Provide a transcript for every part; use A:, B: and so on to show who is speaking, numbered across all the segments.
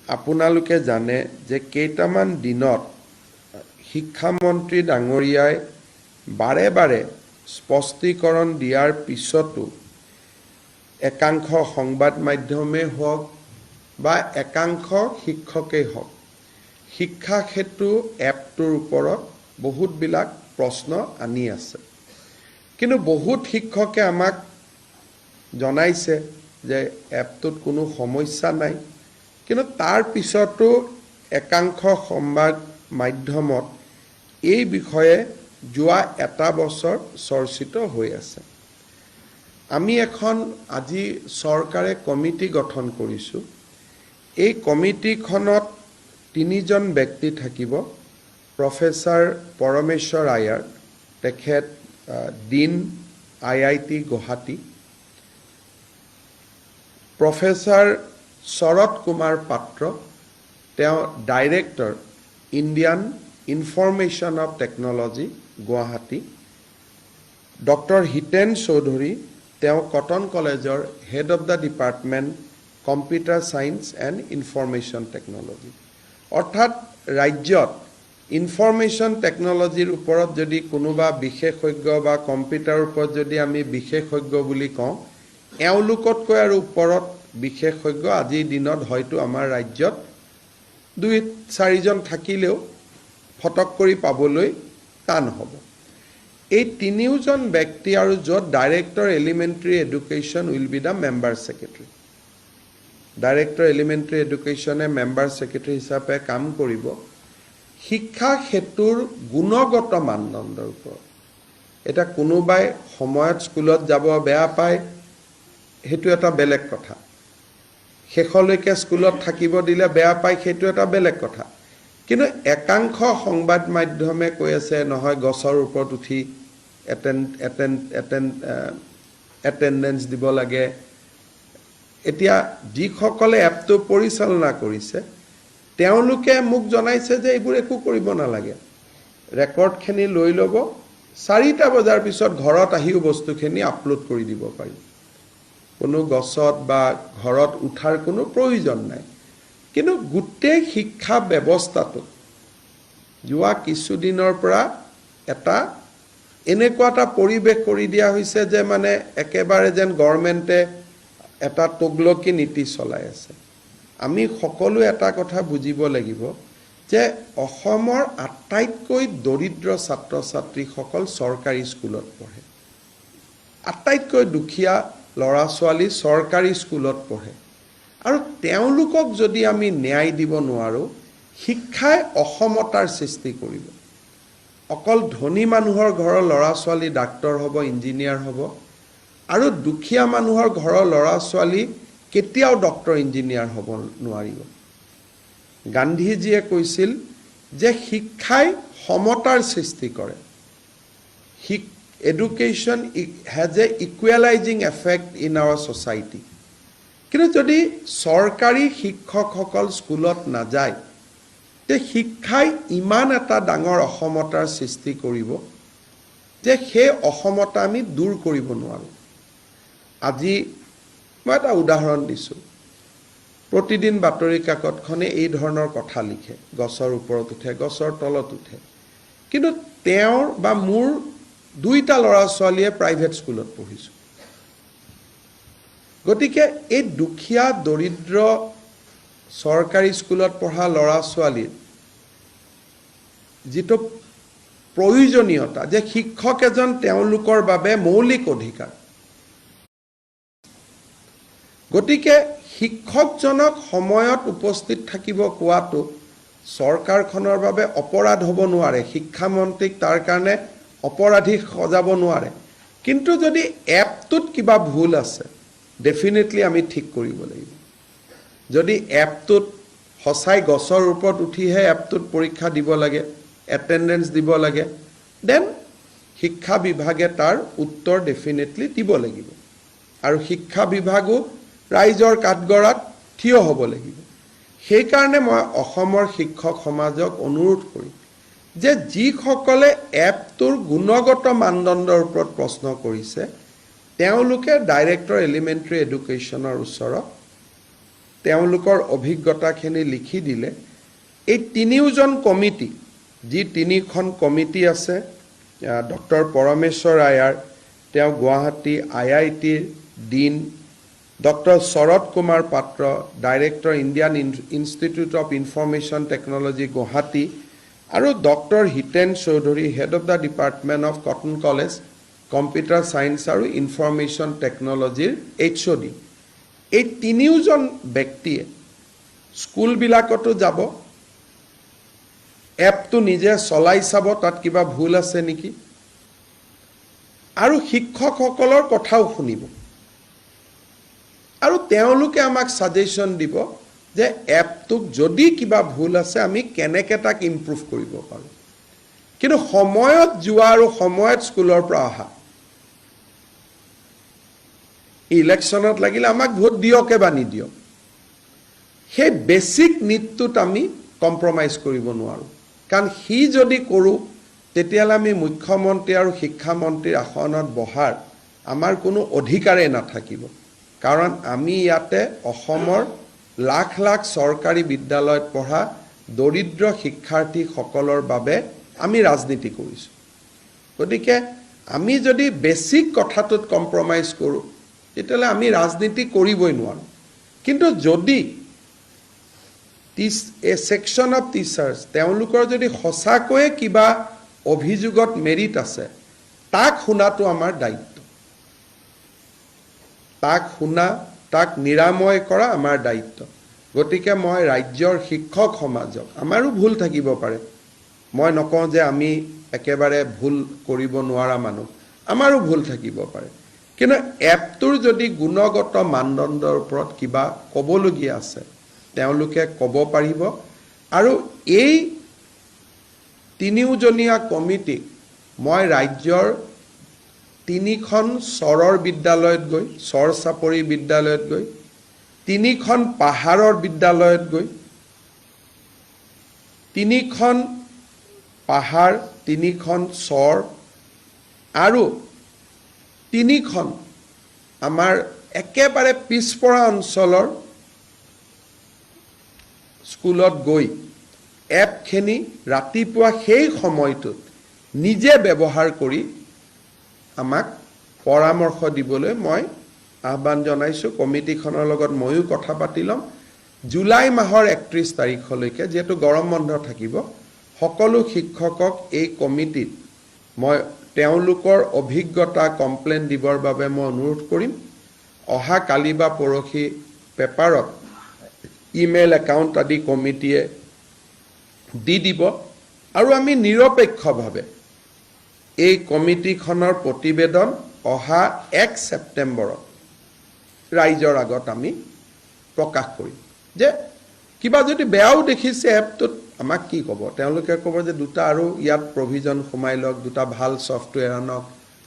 A: আপোনালোকে জানে যে কেইটামান দিনত শিক্ষামন্ত্ৰী ডাঙৰীয়াই বাৰে বাৰে স্পষ্টীকৰণ দিয়াৰ পিছতো একাংশ সংবাদ মাধ্যমেই হওক বা একাংশ শিক্ষকেই হওক শিক্ষা সেতু এপটোৰ ওপৰত বহুতবিলাক প্ৰশ্ন আনি আছে। কিন্তু বহুত শিক্ষকে আমাক জনাইছে যে এপটোত কোনো সমস্যা নাই, কিন্তু তাৰ পিছতো একাংশ সংবাদ মাধ্যমত এই বিষয়ে যোৱা এটা বছৰ চৰ্চিত হৈ আছে। আমি এখন আজি চৰকাৰে কমিটি গঠন কৰিছোঁ। এই কমিটিখনত 3জন ব্যক্তি থাকিব। প্ৰফেচাৰ পৰমেশ্বৰ আয়াৰ, তেখেত dean IIT Guwahati, professor Sarat Kumar Patra, তেওঁ director Indian information of technology Guwahati, doctor Hiten Choudhury, তেওঁ কটন কলেজৰ head of the department computer science and information technology. অৰ্থাৎ ৰাজ্যত ইনফৰমেশ্যন টেকনলজিৰ ওপৰত যদি কোনোবা বিশেষজ্ঞ বা কম্পিউটাৰৰ ওপৰত যদি আমি বিশেষজ্ঞ বুলি কওঁ, এওঁলোকতকৈ আৰু ওপৰত বিশেষজ্ঞ আজিৰ দিনত হয়তো আমাৰ ৰাজ্যত 2-4জন থাকিলেও ফটক কৰি পাবলৈ টান হ'ব। এই 3জন ব্যক্তি আৰু য'ত director elementary education will be the member secretary. Director elementary এডুকেশ্যনে মেম্বাৰ ছেক্ৰেটাৰী হিচাপে কাম কৰিব শিক্ষা সেতুৰ গুণগত মানদণ্ডৰ ওপৰত। এটা কোনোবাই সময়ত স্কুলত যাব বেয়া পায়, সেইটো এটা বেলেগ কথা। শেষলৈকে স্কুলত থাকিব দিলে বেয়া পায়, সেইটো এটা বেলেগ কথা। কিন্তু একাংশ সংবাদ মাধ্যমে কৈ আছে নহয় গছৰ ওপৰত উঠি এটেণ্ডেঞ্চ দিব লাগে। এতিয়া যিসকলে এপটো পৰিচালনা কৰিছে তেওঁলোকে মোক জনাইছে যে এইবোৰ একো কৰিব নালাগে, ৰেকৰ্ডখিনি লৈ ল'ব, 4টা বজাৰ পিছত ঘৰত আহিও বস্তুখিনি আপলোড কৰি দিব পাৰি। কোনো গছত বা ঘৰত উঠাৰ কোনো প্ৰয়োজন নাই। কিন্তু গোটেই শিক্ষা ব্যৱস্থাটো যোৱা কিছুদিনৰ পৰা এনেকুৱা এটা পৰিৱেশ কৰি দিয়া হৈছে যে মানে একেবাৰে যেন গভৰ্ণমেণ্টে এটা তগলকি নীতি চলাই আছে। আমি সকলো এটা কথা বুজিব লাগিব যে অসমৰ আটাইতকৈ দৰিদ্ৰ ছাত্ৰ ছাত্ৰীসকল চৰকাৰী স্কুলত পঢ়ে। আটাইতকৈ দুখীয়া ল'ৰা ছোৱালী চৰকাৰী স্কুলত পঢ়ে। আৰু তেওঁলোকক যদি আমি ন্যায় দিব নোৱাৰোঁ, শিক্ষাই অসমতাৰ সৃষ্টি কৰিব। অকল ধনী মানুহৰ ঘৰৰ ল'ৰা ছোৱালী ডাক্তৰ হ'ব, ইঞ্জিনিয়াৰ হ'ব, আৰু দুখীয়া মানুহৰ ঘৰৰ ল'ৰা ছোৱালী কেতিয়াও ডক্টৰ ইঞ্জিনিয়াৰ হ'ব নোৱাৰিব। গান্ধীজীয়ে কৈছিল যে শিক্ষাই সমতাৰ সৃষ্টি কৰে। Education has a equalising effect in our society. কিন্তু যদি চৰকাৰী শিক্ষকসকল স্কুলত নাযায়, তে শিক্ষাই ইমান এটা ডাঙৰ অসমতাৰ সৃষ্টি কৰিব যে সেই অসমতা আমি দূৰ কৰিব নোৱাৰোঁ। আজি মই এটা উদাহৰণ দিছোঁ। প্ৰতিদিন বাতৰি কাকতখনে এই ধৰণৰ কথা লিখে, গছৰ ওপৰত উঠে, গছৰ তলত উঠে। কিন্তু তেওঁৰ বা মোৰ 2টা ল'ৰা ছোৱালীয়ে প্ৰাইভেট স্কুলত পঢ়িছোঁ। গতিকে এই দুখীয়া দৰিদ্ৰ চৰকাৰী স্কুলত পঢ়া ল'ৰা ছোৱালীৰ যিটো প্ৰয়োজনীয়তা যে শিক্ষক এজন তেওঁলোকৰ বাবে মৌলিক অধিকাৰ, গতিকে শিক্ষকজনক সময়ত উপস্থিত থাকিব কোৱাটো চৰকাৰখনৰ বাবে অপৰাধ হ'ব নোৱাৰে। শিক্ষামন্ত্ৰীক তাৰ কাৰণে অপৰাধী সজাব নোৱাৰে। কিন্তু যদি এপটোত কিবা ভুল আছে, ডেফিনেটলি আমি ঠিক কৰিব লাগিব। যদি এপটোত সঁচাই গছৰ ওপৰত উঠিহে এপটোত পৰীক্ষা দিব লাগে, এটেণ্ডেঞ্চ দিব লাগে, দেন শিক্ষা বিভাগে তাৰ উত্তৰ ডেফিনেটলি দিব লাগিব। আৰু শিক্ষা বিভাগো ৰাইজৰ কাঠগড়াত থিয় হ'ব লাগিব। সেইকাৰণে মই অসমৰ শিক্ষক সমাজক অনুৰোধ কৰিম যে যিসকলে এপটোৰ গুণগত মানদণ্ডৰ ওপৰত প্ৰশ্ন কৰিছে তেওঁলোকে ডাইৰেক্টৰ এলিমেণ্টাৰী এডুকেশ্যনৰ ওচৰত তেওঁলোকৰ অভিজ্ঞতাখিনি লিখি দিলে এই তিনিওজন কমিটি যি তিনিখন কমিটি আছে ডক্টৰ পৰমেশ্বৰ আয়াৰ তেওঁ গুৱাহাটী IITৰ dean doctor Sarat Kumar Patra director Indian Institute of Information Technology Guwahati আৰু doctor Hiten Choudhury head of the department of Cotton College computer science আৰু ইনফৰমেশ্যন টেকনলজিৰ HOD এই তিনিওজন ব্যক্তিয়ে স্কুলবিলাকতো যাব এপটো নিজে চলাই চাব তাত কিবা ভুল আছে নেকি আৰু শিক্ষকসকলৰ কথাও শুনিব আৰু তেওঁলোকে আমাক সাজেশন দিব যে এপটোক যদি কিবা ভুল আছে আমি কেনেকৈ তাক ইমপ্ৰুভ কৰিব পাৰোঁ কিন্তু সময়ত যোৱা আৰু সময়ত স্কুলৰ পৰা অহা ইলেকশ্যনত লাগিলে আমাক ভোট দিয়কে বা নিদিয়ক সেই বেসিক নিডটোত আমি কম্প্ৰমাইজ কৰিব নোৱাৰোঁ কাৰণ সি যদি কৰোঁ তেতিয়ালে আমি মুখ্যমন্ত্ৰী আৰু শিক্ষামন্ত্ৰীৰ আসনত বহাৰ আমাৰ কোনো অধিকাৰেই নাথাকিব কাৰণ আমি ইয়াতে অসমৰ লাখ লাখ চৰকাৰী বিদ্যালয়ত পঢ়া দৰিদ্ৰ শিক্ষাৰ্থীসকলৰ বাবে আমি ৰাজনীতি কৰিছোঁ গতিকে আমি যদি বেসিক কথাটোত কম্প্ৰমাইজ কৰোঁ তেতিয়ালে আমি ৰাজনীতি কৰিবই নোৱাৰোঁ কিন্তু যদি এ সেকশন অফ টিচাৰ্স তেওঁলোকৰ যদি সঁচাকৈয়ে কিবা অভিযোগত মেৰিট আছে তাক শুনাটো আমাৰ দায়িত্ব তাক শুনা তাক নিৰাময় কৰা আমাৰ দায়িত্ব গতিকে মই ৰাজ্যৰ শিক্ষক সমাজক আমাৰো ভুল থাকিব পাৰে মই নকওঁ যে আমি একেবাৰে ভুল কৰিব নোৱাৰা মানুহ আমাৰো ভুল থাকিব পাৰে কিন্তু এপটোৰ যদি গুণগত মানদণ্ডৰ ওপৰত কিবা ক'বলগীয়া আছে তেওঁলোকে ক'ব পাৰিব আৰু এই তিনিওজনীয়া কমিটিক মই ৰাজ্যৰ তিনিখন চৰৰ বিদ্যালয়ত গৈ চৰ চাপৰি বিদ্যালয়ত গৈ তিনিখন পাহাৰৰ বিদ্যালয়ত গৈ তিনিখন পাহাৰ তিনিখন চৰ আৰু তিনিখন আমাৰ একেবাৰে পিছপৰা অঞ্চলৰ স্কুলত গৈ এপখিনি ৰাতিপুৱা সেই সময়টোত নিজে ব্যৱহাৰ কৰি আমাক পৰামৰ্শ দিবলৈ মই আহ্বান জনাইছোঁ কমিটিখনৰ লগত ময়ো কথা পাতি ল'ম জুলাই মাহৰ 31 তাৰিখলৈকে যেহেতু গৰম বন্ধ থাকিব সকলো শিক্ষকক এই কমিটিত মই তেওঁলোকৰ অভিজ্ঞতা কমপ্লেইন দিবৰ বাবে মই অনুৰোধ কৰিম অহা কালি বা পৰহি পেপাৰত ইমেইল একাউণ্ট আদি কমিটিয়ে দি দিব আৰু আমি নিৰপেক্ষভাৱে এই কমিটিখনৰ প্ৰতিবেদন অহা 1 ছেপ্টেম্বৰত ৰাইজৰ আগত আমি প্ৰকাশ কৰিম যে কিবা যদি বেয়াও দেখিছে এপটোত আমাক কি ক'ব তেওঁলোকে ক'ব যে দুটা আৰু ইয়াত প্ৰভিজন সোমাই লওক দুটা ভাল সফটৱেৰ আনক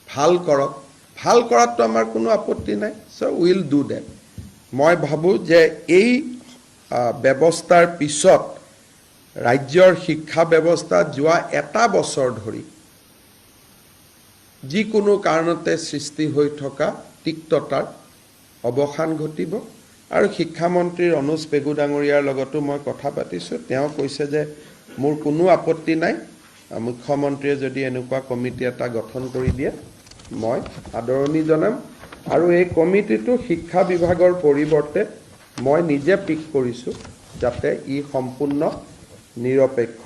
A: ভাল কৰক ভাল কৰাটো আমাৰ কোনো আপত্তি নাই সো উইল ডু দ্যাট মই ভাবোঁ যে এই ব্যৱস্থাৰ পিছত ৰাজ্যৰ শিক্ষা ব্যৱস্থা যোৱা এটা বছৰ ধৰি যিকোনো কাৰণতে সৃষ্টি হৈ থকা তিক্ততাৰ অৱসান ঘটিব আৰু শিক্ষামন্ত্ৰী ৰনোজ পেগু ডাঙৰীয়াৰ লগতো মই কথা পাতিছোঁ তেওঁ কৈছে যে মোৰ কোনো আপত্তি নাই মুখ্যমন্ত্ৰীয়ে যদি এনেকুৱা কমিটি এটা গঠন কৰি দিয়ে মই আদৰণি জনাম আৰু এই কমিটিটো শিক্ষা বিভাগৰ পৰিৱৰ্তে মই নিজে পিক কৰিছোঁ যাতে ই সম্পূৰ্ণ নিৰপেক্ষ